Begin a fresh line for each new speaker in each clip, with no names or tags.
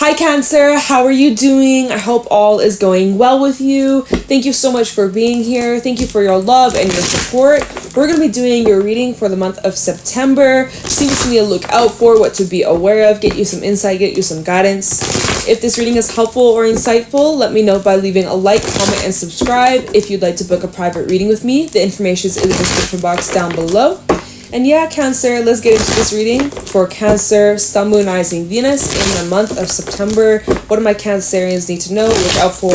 Hi Cancer, how are you doing? I hope all is going well with you. Thank you so much for being here. Thank you for your love and your support. We're going to be doing your reading for the month of September. See what you need to look out for, what to be aware of, get you some insight, get you some guidance. If this reading is helpful or insightful, let me know by leaving a like, comment, and subscribe. If you'd like to book a private reading with me, the information is in the description box down below. And yeah, Cancer, let's get into this reading for Cancer, Sun, Moon, Rising, Venus in the month of September. What do my Cancerians need to know, look out for,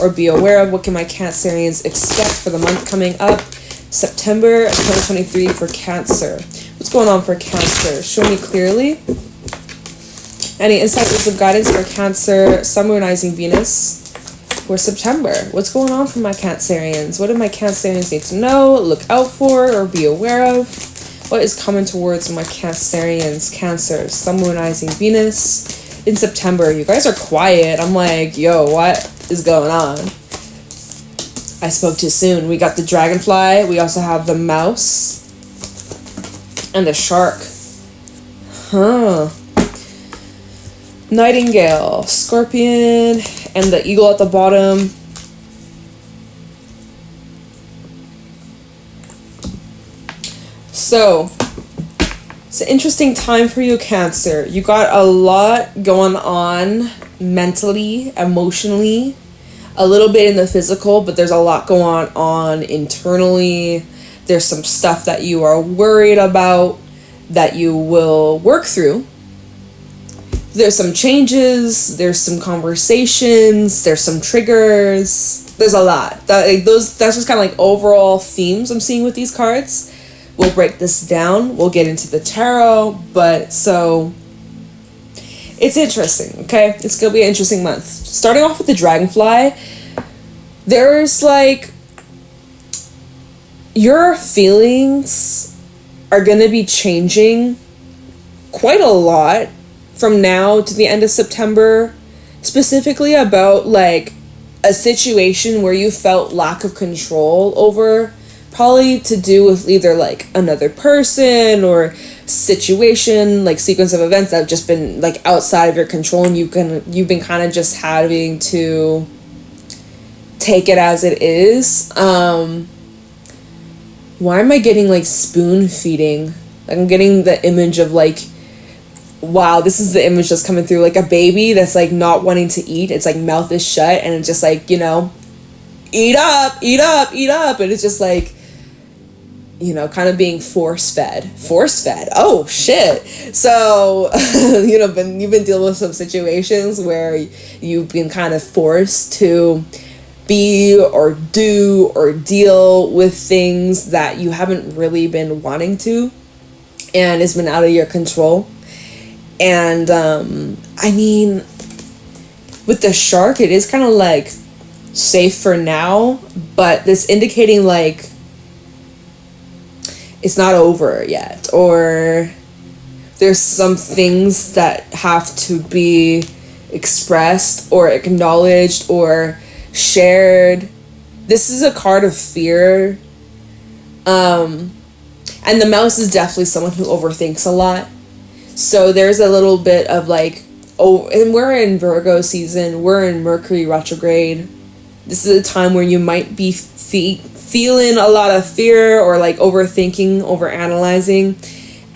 or be aware of? What can my Cancerians expect for the month coming up? September 2023 for Cancer. What's going on for Cancer? Show me clearly. Any insight, wisdom, guidance for Cancer, Sun, Moon, Rising, Venus for September? What's going on for my Cancerians? What do my Cancerians need to know, look out for, or be aware of? What is coming towards my Cancerians? Cancer, Sun, Moon, Rising, Venus in September. You guys are quiet. I'm like, yo, what is going on? I spoke too soon. We got the dragonfly. We also have the mouse and the shark. Nightingale, scorpion, and the eagle at the bottom. So, it's an interesting time for you, Cancer. You got a lot going on mentally, emotionally, a little bit in the physical, but there's a lot going on internally. There's some stuff that you are worried about that you will work through. There's some changes, there's some conversations, there's some triggers. There's a lot. That's just kind of like overall themes I'm seeing with these cards. We'll break this down. We'll get into the tarot, but so it's interesting, okay? It's going to be an interesting month. Starting off with the dragonfly, there's like your feelings are going to be changing quite a lot from now to the end of September, specifically about like a situation where you felt lack of control over, probably to do with either like another person or situation, like sequence of events that have just been like outside of your control, and you've been kind of just having to take it as it is. Why am I getting like spoon feeding? Like, I'm getting the image of like, wow, this is the image that's coming through, like a baby that's like not wanting to eat. It's like mouth is shut and it's just like, you know, eat up, eat up, eat up, and it's just like, you know, kind of being force fed. Oh shit. So you've been dealing with some situations where you've been kind of forced to be or do or deal with things that you haven't really been wanting to, and it's been out of your control. And I mean, with the shark, it is kind of like safe for now, but this indicating like it's not over yet, or there's some things that have to be expressed or acknowledged or shared. This is a card of fear. And the mouse is definitely someone who overthinks a lot. So there's a little bit of like, oh, and we're in Virgo season, we're in Mercury retrograde. This is a time where you might be feeling a lot of fear or like overthinking, overanalyzing,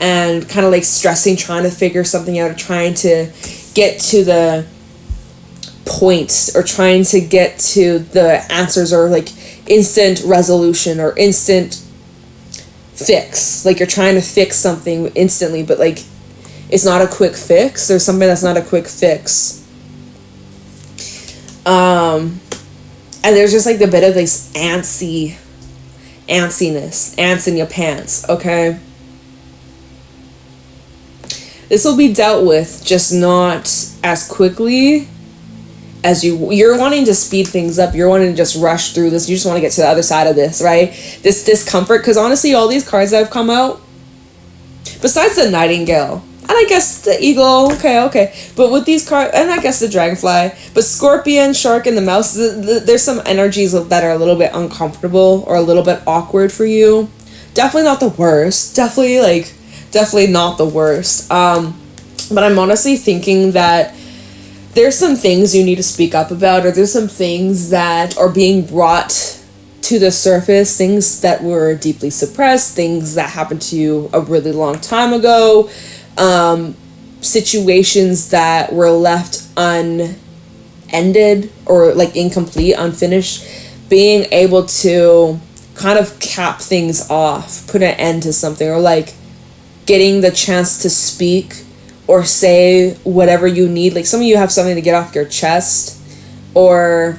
and kind of like stressing, trying to figure something out, or trying to get to the point, or trying to get to the answers, or like instant resolution or instant fix. Like you're trying to fix something instantly, but like it's not a quick fix. There's something that's not a quick fix. And there's just like the bit of this antsiness, ants in your pants, okay? This will be dealt with, just not as quickly as you're wanting to speed things up. You're wanting to just rush through this. You just want to get to the other side of this, right? This discomfort, because honestly, all these cards that have come out, besides the Nightingale, and I guess the eagle, okay. But with these cards, and I guess the dragonfly, but scorpion, shark, and the mouse, there's some energies that are a little bit uncomfortable or a little bit awkward for you. Definitely not the worst. Definitely not the worst. But I'm honestly thinking that there's some things you need to speak up about, or there's some things that are being brought to the surface, things that were deeply suppressed, things that happened to you a really long time ago, situations that were left unended or like incomplete, unfinished, being able to kind of cap things off, put an end to something, or like getting the chance to speak or say whatever you need. Like some of you have something to get off your chest, or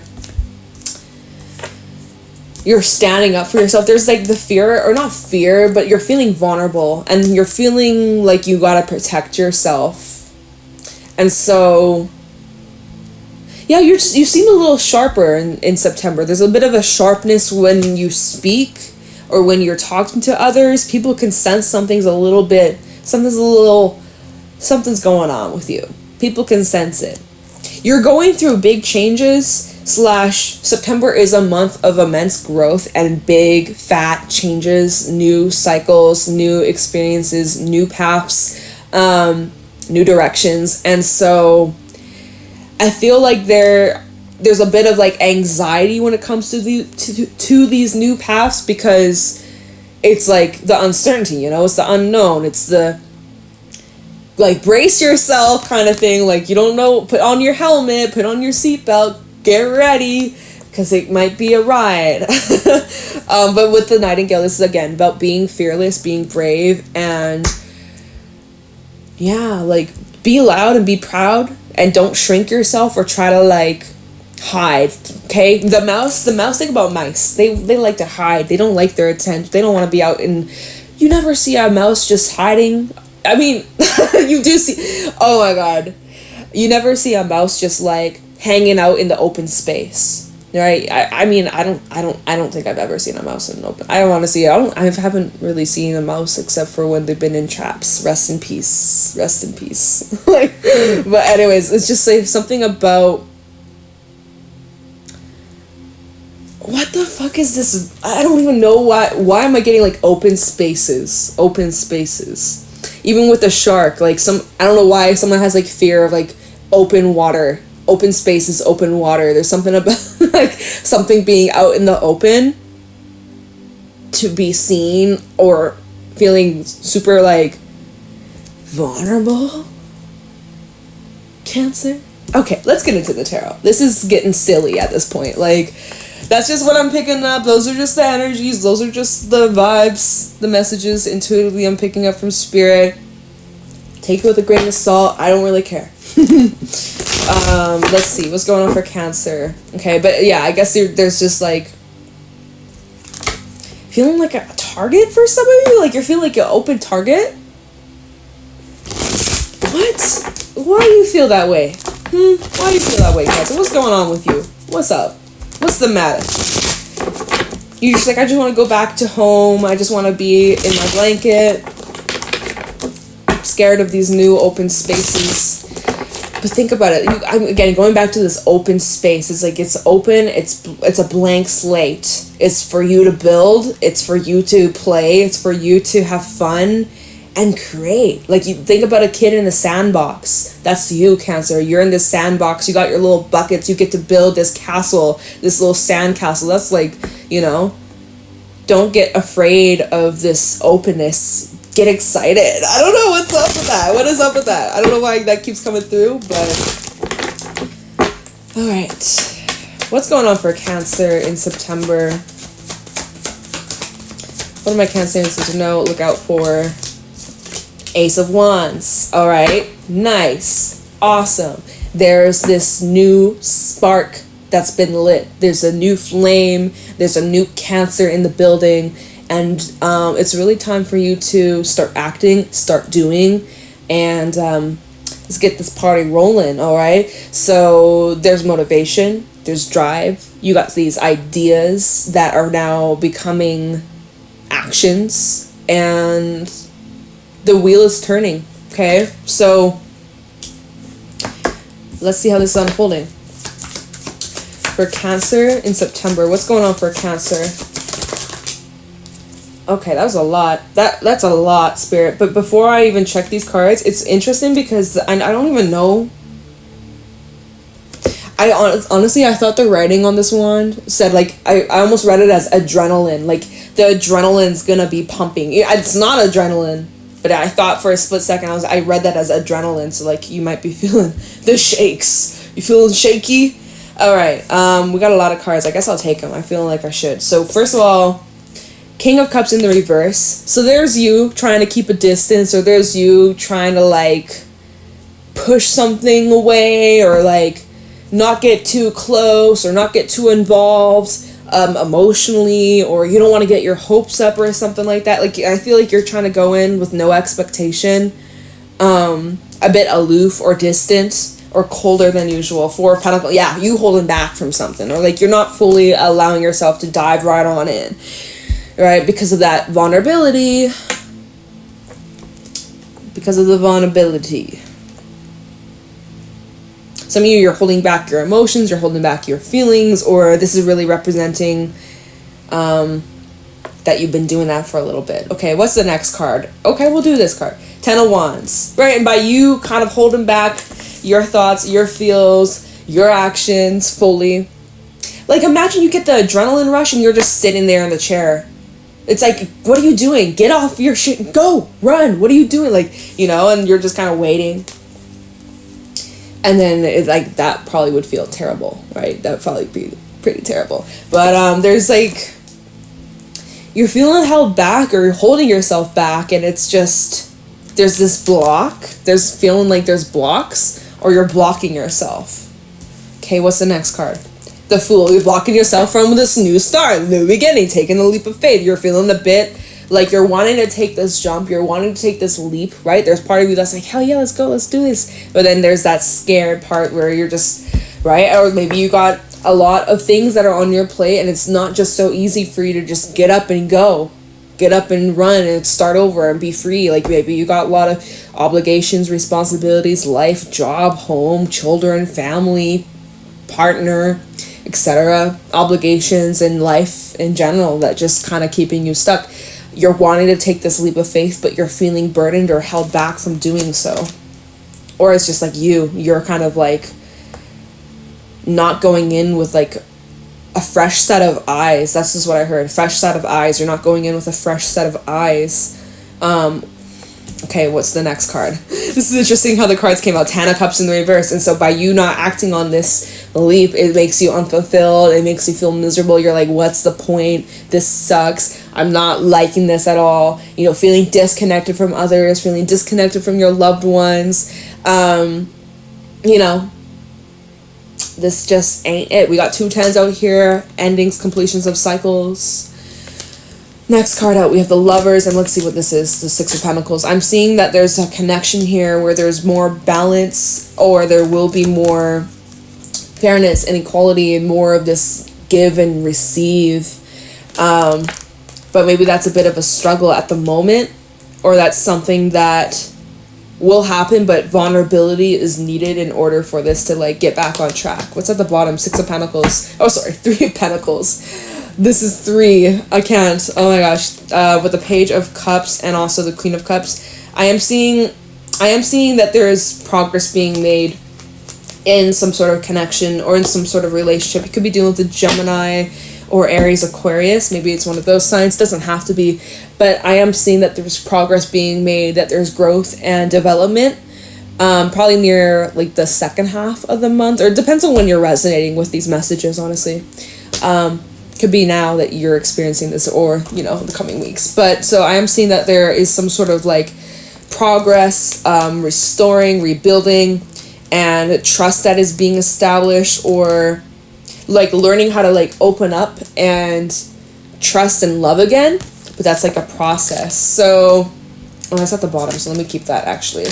you're standing up for yourself. There's like the fear, or not fear, but you're feeling vulnerable and you're feeling like you gotta protect yourself. And so yeah, you seem a little sharper in September. There's a bit of a sharpness when you speak or when you're talking to others. People can sense something's going on with you. People can sense it. You're going through big changes / September is a month of immense growth and big fat changes, new cycles, new experiences, new paths, new directions. And so I feel like there's a bit of like anxiety when it comes to these new paths, because it's like the uncertainty, you know, it's the unknown, it's the like brace yourself kind of thing. Like you don't know, put on your helmet, put on your seatbelt, get ready, because it might be a ride. But with the Nightingale, this is again about being fearless, being brave, and yeah, like be loud and be proud, and don't shrink yourself or try to like hide. Okay, the mouse, think about mice, they like to hide. They don't like their attention. They don't want to be out, and you never see a mouse just hiding. I mean, you do see, oh my god, you never see a mouse just like hanging out in the open space, right? I mean, I don't think I've ever seen a mouse in an open. I don't want to see it. I haven't really seen a mouse except for when they've been in traps. Rest in peace. Like, but anyways, it's just like something about, what the fuck is this? I don't even know why am I getting like open spaces? Even with the shark, like I don't know why someone has like fear of like open water. Open spaces, open water. There's something about like something being out in the open to be seen, or feeling super like vulnerable. Cancer. Okay, let's get into the tarot. This is getting silly at this point. Like, that's just what I'm picking up. Those are just the energies. Those are just the vibes, the messages intuitively I'm picking up from spirit. Take it with a grain of salt. I don't really care. Let's see what's going on for Cancer. Okay, but yeah, I guess there's just like feeling like a target for some of you. Like you're feeling like an open target. What? Why do you feel that way? Why do you feel that way, Cancer? What's going on with you? What's up? What's the matter? You're just like, I just want to go back to home. I just want to be in my blanket. I'm scared of these new open spaces. But think about it. I'm again going back to this open space. It's like it's open. It's a blank slate. It's for you to build. It's for you to play. It's for you to have fun and create. Like you think about a kid in the sandbox. That's you, Cancer. You're in this sandbox. You got your little buckets. You get to build this castle, this little sand castle. That's like, you know, don't get afraid of this openness. Get excited. I don't know what's up with that. What is up with that? I don't know why that keeps coming through, but all right. What's going on for Cancer in September? What are my Cancerians to know? Look out for Ace of Wands. All right. Nice. Awesome. There's this new spark that's been lit. There's a new flame. There's a new Cancer in the building. And it's really time for you to start acting, start doing, and let's get this party rolling, all right? So there's motivation, there's drive. You got these ideas that are now becoming actions, and the wheel is turning, okay? So let's see how this is unfolding. For Cancer in September, what's going on for Cancer? Okay, that was a lot. That's a lot, Spirit. But before I even check these cards, it's interesting because I don't even know Honestly, I thought the writing on this one said, like, I almost read it as adrenaline. Like, the adrenaline's gonna be pumping. It's not adrenaline, but I thought for a split second, I read that as adrenaline. So, like, you might be feeling the shakes. You feeling shaky? All right. We got a lot of cards. I guess I'll take them. I feel like I should. So, first of all, King of Cups in the reverse. So, there's you trying to keep a distance, or there's you trying to, like, push something away, or, like, not get too close, or not get too involved emotionally, or you don't want to get your hopes up or something like that. Like, I feel like you're trying to go in with no expectation, a bit aloof or distant or colder than usual. Four of Pentacles, yeah, you holding back from something, or like you're not fully allowing yourself to dive right on in, right? Because of that vulnerability, because of the vulnerability. Some of you, you're holding back your emotions, you're holding back your feelings, or this is really representing that you've been doing that for a little bit. Okay, what's the next card? Okay, we'll do this card. 10 of Wands, right? And by you kind of holding back your thoughts, your feels, your actions fully. Like, imagine you get the adrenaline rush and you're just sitting there in the chair. It's like, what are you doing? Get off your shit. Go, run. What are you doing? Like, you know, and you're just kind of waiting. And then, like, that probably would feel terrible, right? That would probably be pretty terrible. But there's, like, you're feeling held back, or you're holding yourself back, and it's just, there's this block. There's feeling like there's blocks, or you're blocking yourself. Okay, what's the next card? The Fool. You're blocking yourself from this new start, new beginning, taking a leap of faith. You're feeling a bit like you're wanting to take this jump, you're wanting to take this leap, right? There's part of you that's like, hell yeah, let's go, let's do this. But then there's that scared part where you're just, right? Or maybe you got a lot of things that are on your plate, and it's not just so easy for you to just get up and go. Get up and run and start over and be free. Like, maybe you got a lot of obligations, responsibilities, life, job, home, children, family, partner, etc. Obligations in life in general that just kind of keeping you stuck. You're wanting to take this leap of faith, but you're feeling burdened or held back from doing so. Or it's just like you're kind of like not going in with like a fresh set of eyes. That's just what I heard. Fresh set of eyes. You're not going in with a fresh set of eyes. Okay, what's the next card? This is interesting how the cards came out. 10 of Cups in the reverse. And so by you not acting on this leap, it makes you unfulfilled. It makes you feel miserable. You're like, what's the point? This sucks. I'm not liking this at all. You know, feeling disconnected from others, feeling disconnected from your loved ones. You know, this just ain't it. We got 2 10s out here. Endings, completions of cycles. Next card out, we have the Lovers, and let's see what this is, the 6 of Pentacles. I'm seeing that there's a connection here where there's more balance, or there will be more fairness and equality and more of this give and receive. But maybe that's a bit of a struggle at the moment, or that's something that will happen, but vulnerability is needed in order for this to like get back on track. What's at the bottom? 6 of Pentacles. Oh, sorry, 3 of Pentacles. This is 3. I can't. Oh my gosh. With the Page of Cups and also the Queen of Cups, I am seeing that there is progress being made in some sort of connection or in some sort of relationship. You could be dealing with a Gemini or Aries, Aquarius. Maybe it's one of those signs. Doesn't have to be. But I am seeing that there's progress being made, that there's growth and development. Probably near like the second half of the month, or it depends on when you're resonating with these messages, honestly. Could be now that you're experiencing this, or you know, the coming weeks. But so I am seeing that there is some sort of like progress, restoring, rebuilding, and trust that is being established, or like learning how to like open up and trust and love again. But that's like a process. So that's at the bottom, so let me keep that actually.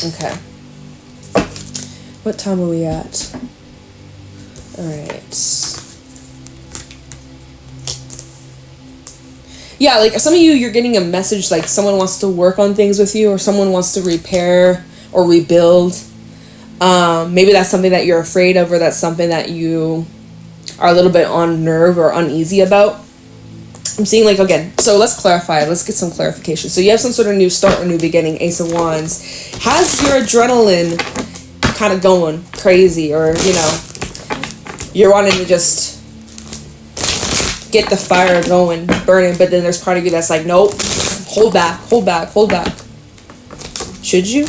Okay, what time are we at? All right. Yeah, like some of you're getting a message like someone wants to work on things with you, or someone wants to repair or rebuild. Maybe that's something that you're afraid of, or that's something that you are a little bit on nerve or uneasy about. I'm seeing like, again, so let's clarify. Let's get some clarification. So you have some sort of new start or new beginning, Ace of Wands. Has your adrenaline kind of going crazy, or, you know, you're wanting to just get the fire going, burning, but then there's part of you that's like, nope, hold back. Should you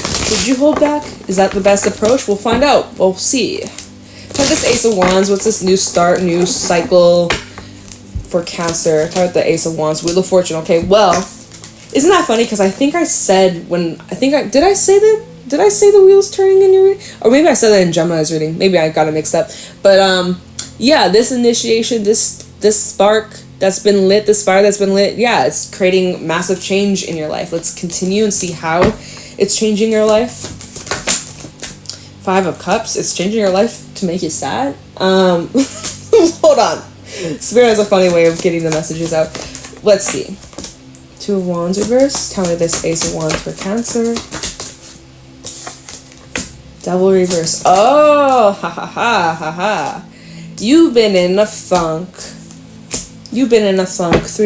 hold back? Is that the best approach? We'll find out. We'll see. Talk this Ace of Wands. What's this new start, new cycle for Cancer? Talk about the Ace of Wands, Wheel of Fortune. Okay, well, isn't that funny? Because I think I said did I say the wheels turning in your reading? Or maybe I said that in Gemini's reading. Maybe I got it mixed up. But yeah, this initiation, this spark that's been lit, this fire that's been lit, yeah, it's creating massive change in your life. Let's continue and see how it's changing your life. 5 of Cups. It's changing your life to make you sad. Hold on. Spirit has a funny way of getting the messages out. Let's see. 2 of Wands reverse. Tell me this Ace of Wands for Cancer. Devil reverse. Oh, ha ha ha ha ha. You've been in a funk. 3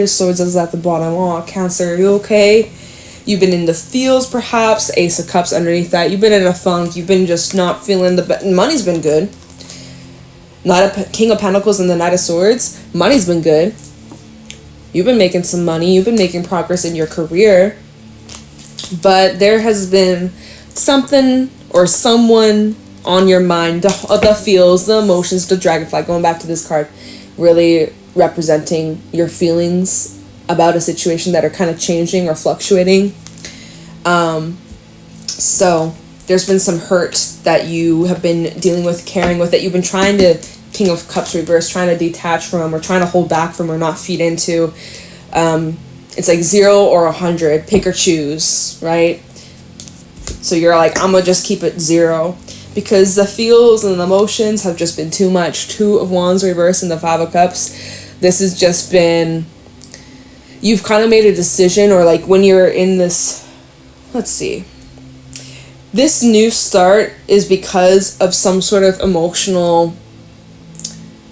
of Swords is at the bottom. Oh, Cancer, are you okay? You've been in the feels, perhaps. Ace of Cups underneath that. You've been in a funk. You've been just not feeling the best. Money's been good. King of Pentacles and the Knight of Swords. Money's been good. You've been making some money. You've been making progress in your career. But there has been something or someone on your mind. The feels, the emotions, the dragonfly. Going back to this card. Really representing your feelings about a situation that are kind of changing or fluctuating. So there's been some hurt that you have been dealing with, carrying with, that you've been trying to, King of Cups reverse, trying to detach from, or trying to hold back from, or not feed into. It's like 0 or 100, pick or choose, right? So you're like, I'm gonna just keep it 0, because the feels and the emotions have just been too much. 2 of Wands reverse and the 5 of Cups. This has just been, you've kind of made a decision, or like when you're in this, let's see, this new start is because of some sort of emotional,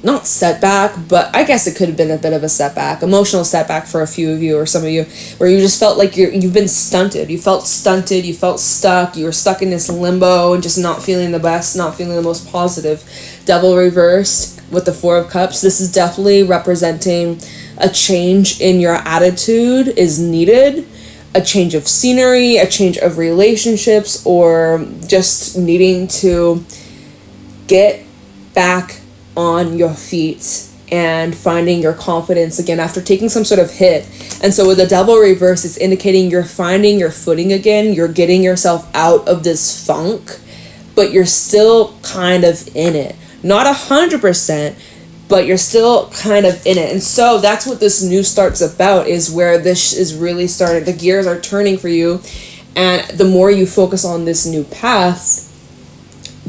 not setback, but I guess it could have been a bit of a setback, emotional setback for a few of you, or some of you, where you just felt like you've been stunted. You felt stunted, you felt stuck, you were stuck in this limbo and just not feeling the best, not feeling the most positive. Devil reversed with the 4 of Cups. This is definitely representing a change in your attitude is needed, a change of scenery, a change of relationships, or just needing to get back on your feet and finding your confidence again after taking some sort of hit. And so with the Devil reverse, it's indicating you're finding your footing again. You're getting yourself out of this funk, but you're still kind of in it. Not 100%, but you're still kind of in it. And so that's what this new start's about, is where this is really starting. The gears are turning for you. And the more you focus on this new path,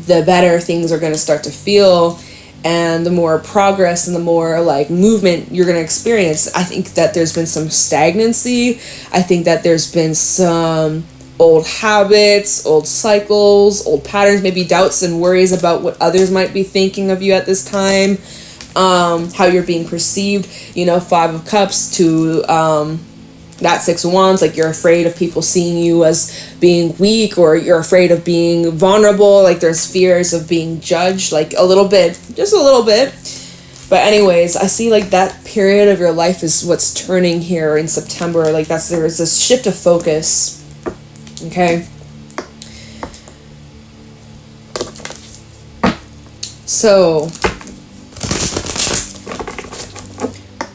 the better things are going to start to feel. And the more progress and the more like movement you're going to experience. I think that there's been some stagnancy. I think that there's been some old habits, old cycles, old patterns, maybe doubts and worries about what others might be thinking of you at this time. How you're being perceived, 5 of Cups to that 6 of Wands, like you're afraid of people seeing you as being weak, or you're afraid of being vulnerable, like there's fears of being judged, like a little bit, just a little bit. But anyways, I see like that period of your life is what's turning here in September. Like there's this shift of focus. Okay. So,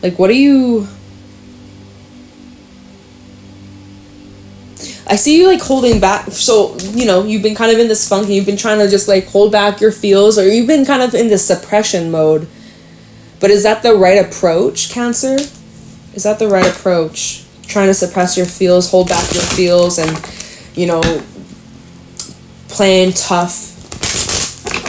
like, what are you... I see you, like, holding back. So, you've been kind of in this funk, and you've been trying to just, like, hold back your feels, or you've been kind of in this suppression mode. But is that the right approach, Cancer? Is that the right approach? Trying to suppress your feels, hold back your feels, and, playing tough,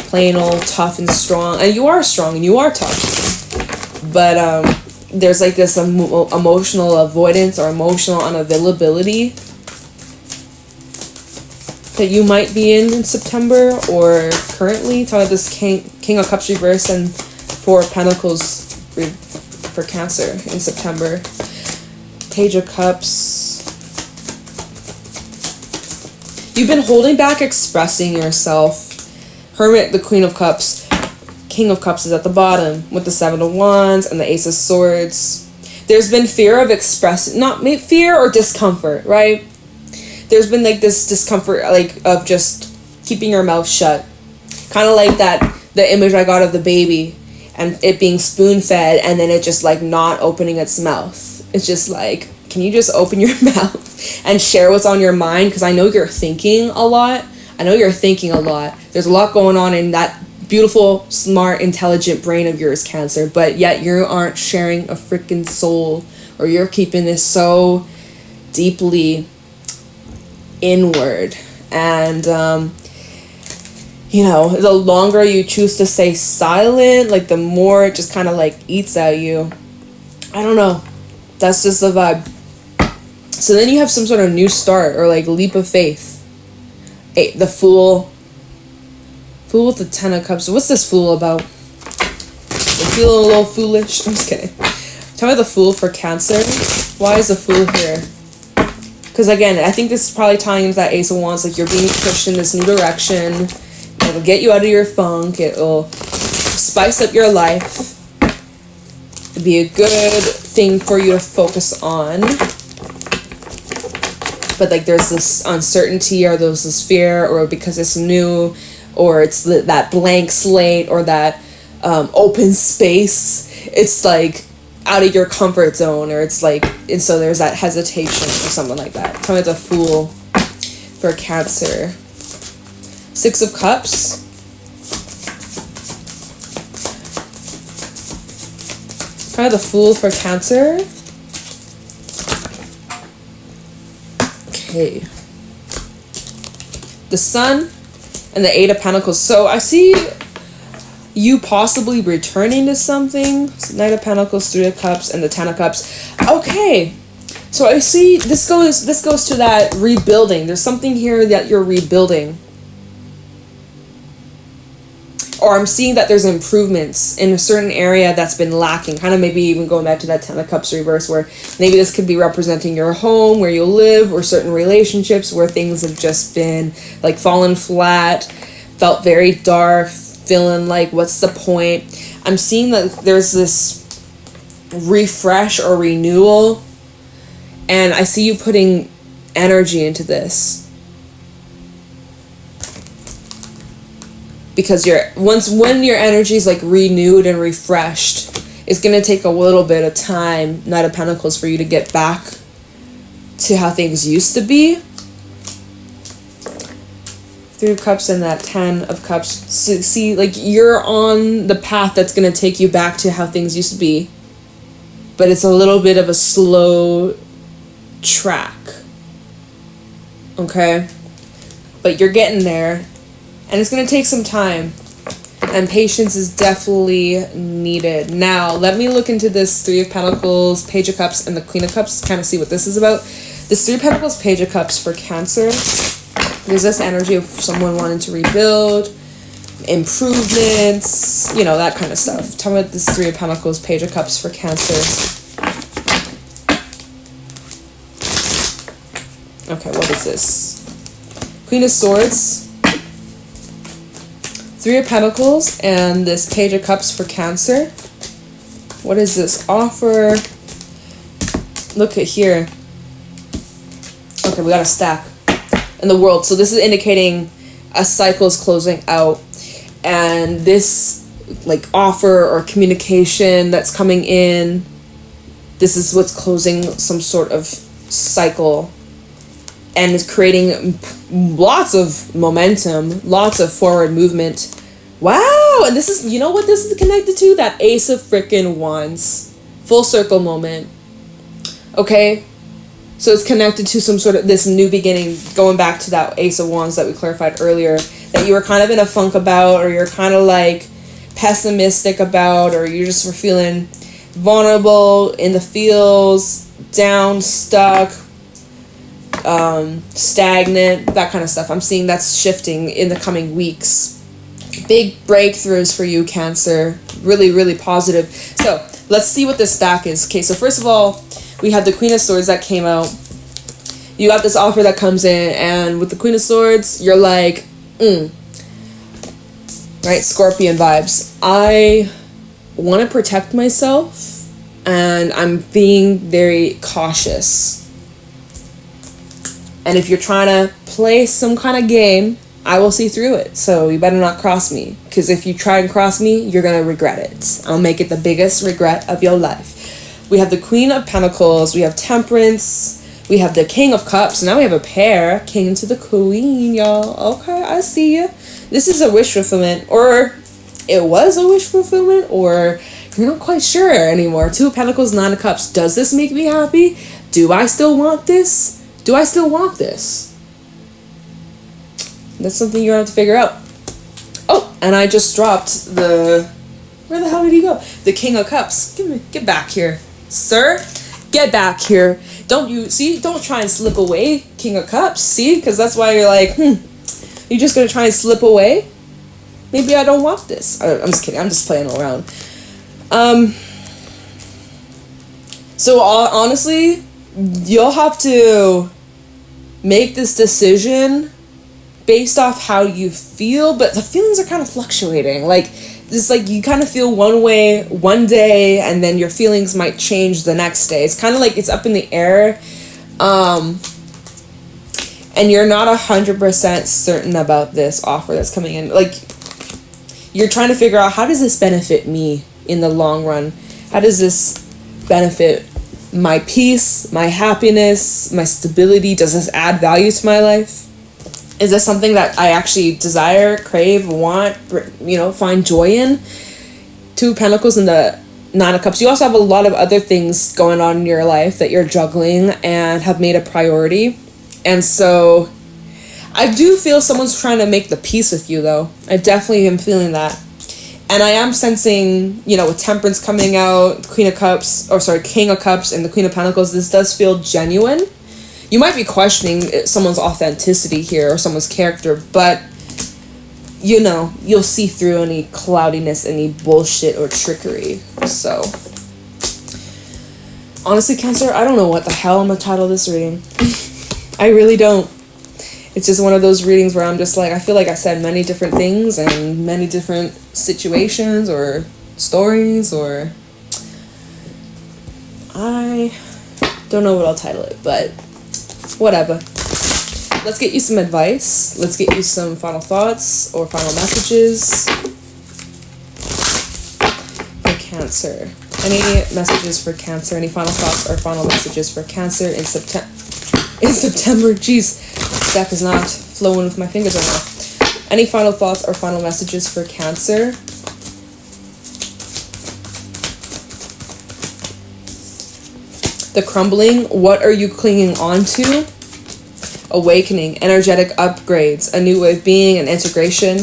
plain old tough and strong. And you are strong, and you are tough. But, there's like this emotional avoidance or emotional unavailability that you might be in September, or currently. Talk about this King of Cups reverse and 4 of Pentacles for Cancer in September. Page of Cups. You've been holding back expressing yourself. Hermit, the Queen of Cups. King of Cups is at the bottom with the 7 of Wands and the Ace of Swords. There's been fear of expressing, not fear or discomfort, right? There's been like this discomfort, like of just keeping your mouth shut. Kind of like the image I got of the baby and it being spoon fed and then it just like not opening its mouth. It's just like, can you just open your mouth and share what's on your mind? Because I know you're thinking a lot. There's a lot going on in that beautiful, smart, intelligent brain of yours, Cancer, but yet you aren't sharing a freaking soul, or you're keeping this so deeply inward. And the longer you choose to stay silent, like the more it just kind of like eats at you. I don't know, that's just the vibe. So then you have some sort of new start or like leap of faith. The Fool with the 10 of Cups. What's this Fool about? You feeling a little foolish? I'm just kidding. Tell me the Fool for Cancer. Why is the Fool here? Because again, I think this is probably tying into that Ace of Wands. Like you're being pushed in this new direction. It'll get you out of your funk. It'll spice up your life. It'll be a good thing for you to focus on. But like there's this uncertainty, or there's this fear, or because it's new, or it's that blank slate, or that open space. It's like out of your comfort zone, or it's like, and so there's that hesitation or something like that. Tell me the Fool for Cancer. 6 of Cups. Tell me the Fool for Cancer. Okay. The Sun and the 8 of Pentacles. So I see you possibly returning to something. Knight of Pentacles, 3 of Cups, and the 10 of Cups. Okay. So I see this goes to that rebuilding. There's something here that you're rebuilding. Or I'm seeing that there's improvements in a certain area that's been lacking. Kind of maybe even going back to that 10 of Cups reverse, where maybe this could be representing your home, where you live, or certain relationships where things have just been like fallen flat, felt very dark, feeling like what's the point. I'm seeing that there's this refresh or renewal, and I see you putting energy into this. Because when your energy is like renewed and refreshed, it's gonna take a little bit of time, Knight of Pentacles, for you to get back to how things used to be. 3 of Cups and that 10 of Cups. So see, like you're on the path that's gonna take you back to how things used to be, but it's a little bit of a slow track. Okay, but you're getting there. And it's going to take some time. And patience is definitely needed. Now, let me look into this 3 of Pentacles, Page of Cups, and the Queen of Cups. Kind of see what this is about. This 3 of Pentacles, Page of Cups for Cancer. There's this energy of someone wanting to rebuild, improvements, that kind of stuff. Tell me about this 3 of Pentacles, Page of Cups for Cancer. Okay, what is this? Queen of Swords. 3 of Pentacles and this Page of Cups for Cancer. What is this offer? Look at here. Okay, we got a stack in the world. So this is indicating a cycle is closing out. And this like offer or communication that's coming in, this is what's closing some sort of cycle. And is creating lots of momentum, lots of forward movement. Wow! And this is, what this is connected to? That Ace of frickin' Wands. Full circle moment. Okay? So it's connected to some sort of this new beginning, going back to that Ace of Wands that we clarified earlier, that you were kind of in a funk about, or you're kind of like pessimistic about, or you just were feeling vulnerable, in the feels, down, stuck, stagnant, that kind of stuff. I'm seeing that's shifting in the coming weeks. Big breakthroughs for you, Cancer. Really, really positive. So let's see what this stack is. Okay, so first of all, we have the Queen of Swords that came out. You got this offer that comes in, and with the Queen of Swords, you're like, right? Scorpion vibes. I want to protect myself, and I'm being very cautious. And if you're trying to play some kind of game, I will see through it. So you better not cross me. Because if you try and cross me, you're going to regret it. I'll make it the biggest regret of your life. We have the Queen of Pentacles. We have Temperance. We have the King of Cups. Now we have a pair. King to the Queen, y'all. Okay, I see you. This is a wish fulfillment. Or it was a wish fulfillment. Or you're not quite sure anymore. Two of Pentacles, Nine of Cups. Does this make me happy? Do I still want this? Do I still want this? That's something you're going to have to figure out. Oh, and I just dropped the... Where the hell did he go? The King of Cups. Get back here. Sir, get back here. Don't try and slip away, King of Cups. See? Because that's why you're like, you're just going to try and slip away? Maybe I don't want this. I'm just kidding. I'm just playing around. So, honestly, you'll have to make this decision based off how you feel, but the feelings are kind of fluctuating. Like, it's like you kind of feel one way one day, and then your feelings might change the next day. It's kind of like it's up in the air, and you're not 100% certain about this offer that's coming in. Like, you're trying to figure out, how does this benefit me in the long run? How does this benefit my peace, my happiness, my stability? Does this add value to my life? Is this something that I actually desire, crave, want, find joy in? Two of Pentacles and the Nine of Cups. You also have a lot of other things going on in your life that you're juggling and have made a priority. And so I do feel someone's trying to make the peace with you, though. I definitely am feeling that. And I am sensing, with Temperance coming out, King of Cups, and the Queen of Pentacles, this does feel genuine. You might be questioning someone's authenticity here or someone's character, but, you'll see through any cloudiness, any bullshit or trickery. So, honestly, Cancer, I don't know what the hell I'm going to title this reading. I really don't. It's just one of those readings where I'm just like, I feel like I said many different things and many different situations or stories, or I don't know what I'll title it, but whatever. Let's get you some advice. Let's get you some final thoughts or final messages for Cancer. Any messages for Cancer? Any final thoughts or final messages for Cancer in September? Jeez, deck is not flowing with my fingers right now. Any final thoughts or final messages for Cancer? The Crumbling. What are you clinging on to? Awakening. Energetic upgrades. A new way of being and integration.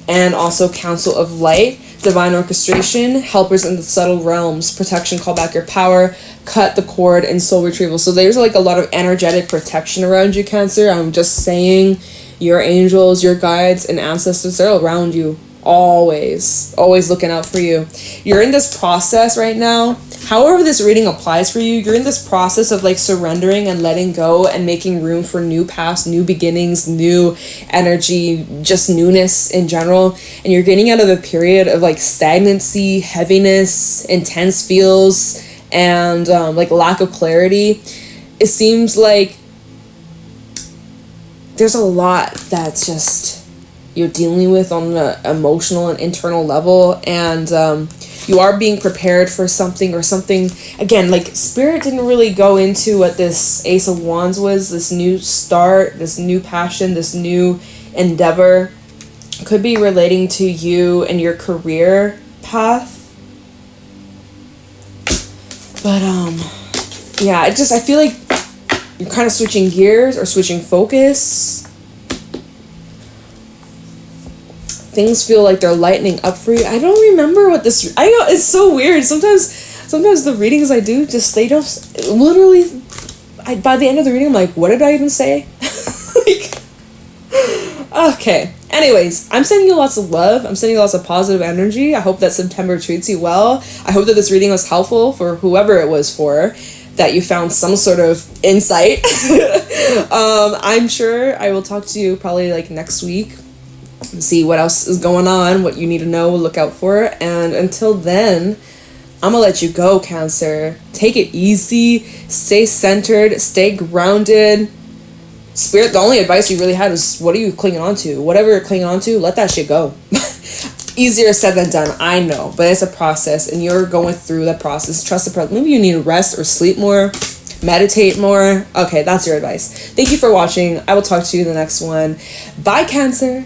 And also Council of Light. Divine orchestration. Helpers in the subtle realms. Protection. Call back your power. Cut the cord and soul retrieval. So there's like a lot of energetic protection around you, Cancer. I'm just saying, your angels, your guides, and ancestors, they're around you. Always looking out for you. You're in this process right now. However this reading applies for you, you're in this process of like surrendering and letting go and making room for new paths, new beginnings, new energy, just newness in general. And you're getting out of a period of like stagnancy, heaviness, intense feels, and like lack of clarity. It seems like there's a lot that's just you're dealing with on the emotional and internal level, and you are being prepared for something, or something, again, like Spirit didn't really go into what this Ace of Wands was, this new start, this new passion, this new endeavor. Could be relating to you and your career path. But yeah, I feel like you're kind of switching gears or switching focus. Things feel like they're lightening up for you. I don't remember what this... I know, it's so weird. Sometimes the readings I do, they don't... Literally, by the end of the reading, I'm like, what did I even say? Okay. Anyways, I'm sending you lots of love. I'm sending you lots of positive energy. I hope that September treats you well. I hope that this reading was helpful for whoever it was for, that you found some sort of insight. I'm sure I will talk to you probably like next week. see what else is going on, what you need to know, look out for. And until then, I'm gonna let you go, Cancer. Take it easy, stay centered, stay grounded. Spirit, the only advice you really had is, what are you clinging on to? Whatever you're clinging on to, let that shit go. Easier said than done, I know, but it's a process, and you're going through that process. Trust the process. Maybe you need to rest or sleep more, meditate more. Okay, that's your advice. Thank you for watching. I will talk to you in the next one. Bye, Cancer.